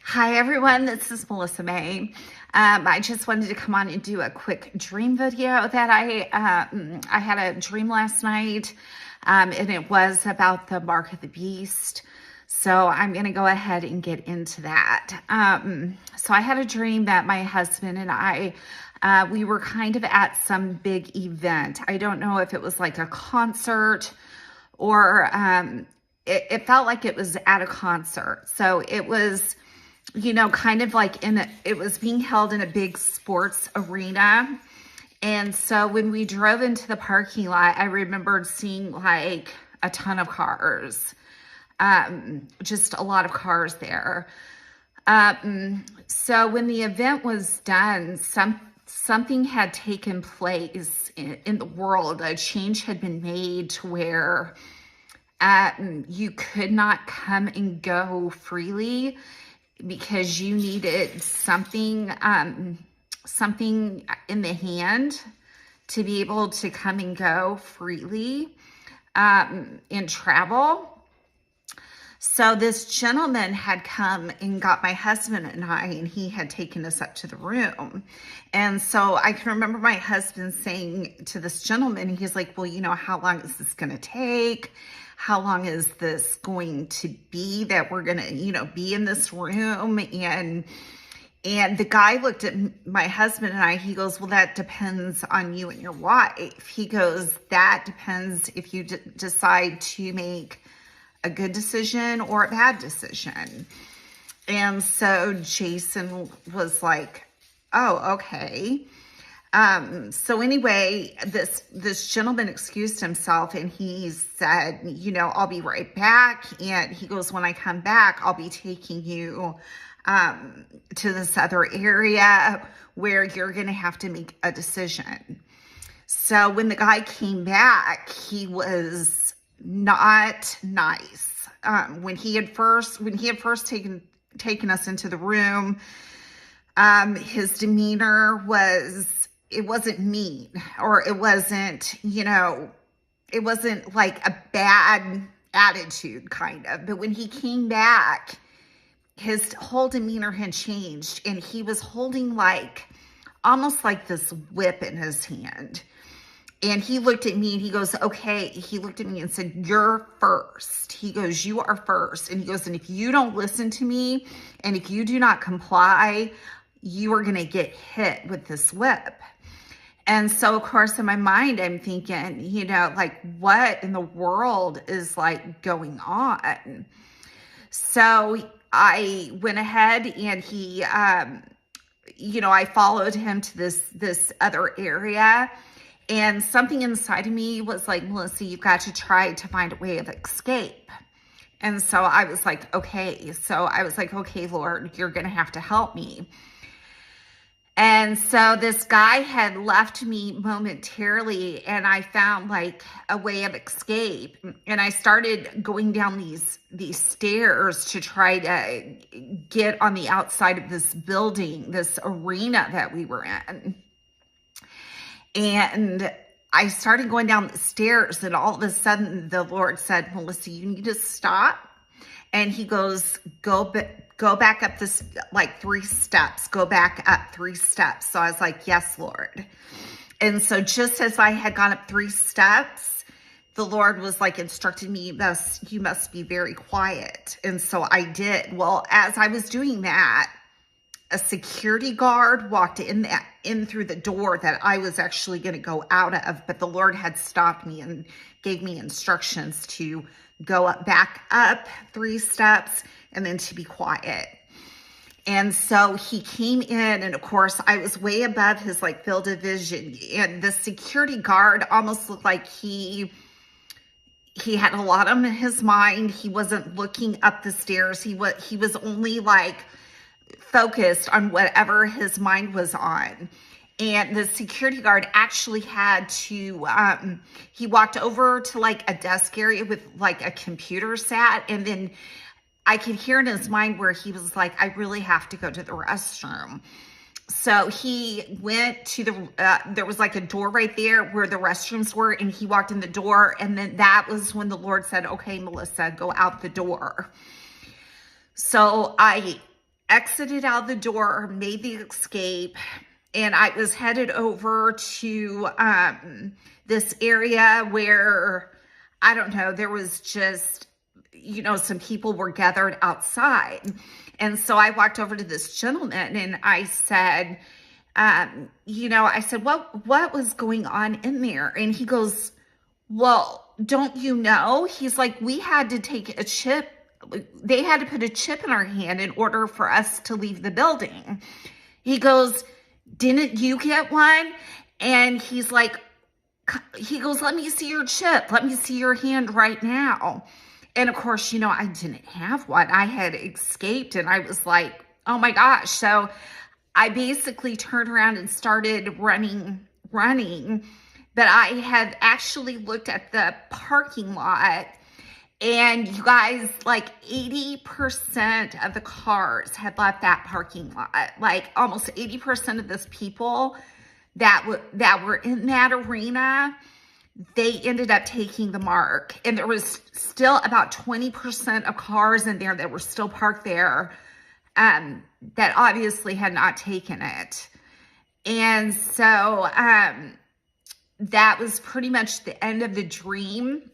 Hi everyone, this is Melissa May. I just wanted to come on and do a quick dream video that I had a dream last night, and it was about the mark of the beast. So I'm going to go ahead and get into that. So I had a dream that my husband and I, we were kind of at some big event. I don't know if it was like a concert or it felt like it was at a concert. So it was, you know, kind of like it was being held in a big sports arena. And so when we drove into the parking lot, I remembered seeing like a ton of cars, just a lot of cars there. So when the event was done, something had taken place in the world. A change had been made to where you could not come and go freely, because you needed something in the hand to be able to come and go freely and travel. So this gentleman had come and got my husband and I, and he had taken us up to the room. And so I can remember my husband saying to this gentleman, he's like, well, you know, how long is this going to take? How long is this going to be that we're going to, you know, be in this room? And the guy looked at my husband and I, he goes, well, that depends on you and your wife. He goes, that depends if you decide to make a good decision or a bad decision. And so Jason was like, oh, okay. So anyway, this gentleman excused himself and he said, you know, I'll be right back. And he goes, when I come back, I'll be taking you to this other area where you're going to have to make a decision. So when the guy came back, he was not nice. When he had first taken us into the room, his demeanor was, it wasn't mean, or it wasn't, you know, it wasn't like a bad attitude kind of. But when he came back, his whole demeanor had changed, and he was holding like, almost like this whip in his hand. And he looked at me and he goes, okay, he looked at me and said, you're first. He goes, you are first. And he goes, and if you don't listen to me, and if you do not comply, you are going to get hit with this whip. And so, of course, in my mind, I'm thinking, you know, like, what in the world is like going on? So I went ahead and he, you know, I followed him to this other area, and something inside of me was like, Melissa, you've got to try to find a way of escape. And so I was like, okay. So I was like, okay, Lord, you're going to have to help me. And so this guy had left me momentarily, and I found like a way of escape. And I started going down these stairs to try to get on the outside of this building, this arena that we were in. And I started going down the stairs, and all of a sudden the Lord said, Melissa, you need to stop. And he goes, go back up this, like 3 steps, go back up 3 steps. So I was like, yes, Lord. And so just as I had gone up 3 steps, the Lord was like instructing me, you must be very quiet. And so I did. Well, as I was doing that, a security guard walked in through the door that I was actually going to go out of, but the Lord had stopped me and gave me instructions to go back up 3 steps and then to be quiet. And so he came in, and of course I was way above his like field of vision, and the security guard almost looked like he had a lot on his mind. He wasn't looking up the stairs. He was only like focused on whatever his mind was on. And the security guard actually had to, he walked over to like a desk area with like a computer sat, and then I could hear in his mind where he was like, I really have to go to the restroom. So he went to there was like a door right there where the restrooms were, and he walked in the door, and then that was when the Lord said, okay, Melissa, go out the door. So I exited out the door, made the escape, and I was headed over to this area where, I don't know, there was just, some people were gathered outside. And so I walked over to this gentleman and I said, I said, what was going on in there? And he goes, well, don't you know? He's like, we had to take a chip. They had to put a chip in our hand in order for us to leave the building. He goes, didn't you get one? And he goes, let me see your chip. Let me see your hand right now. And of course, I didn't have one. I had escaped and I was like, oh my gosh. So I basically turned around and started running. But I had actually looked at the parking lot, and you guys, like 80% of the cars had left that parking lot. Like almost 80% of those people that were in that arena, they ended up taking the mark. And there was still about 20% of cars in there that were still parked there that obviously had not taken it. And so that was pretty much the end of the dream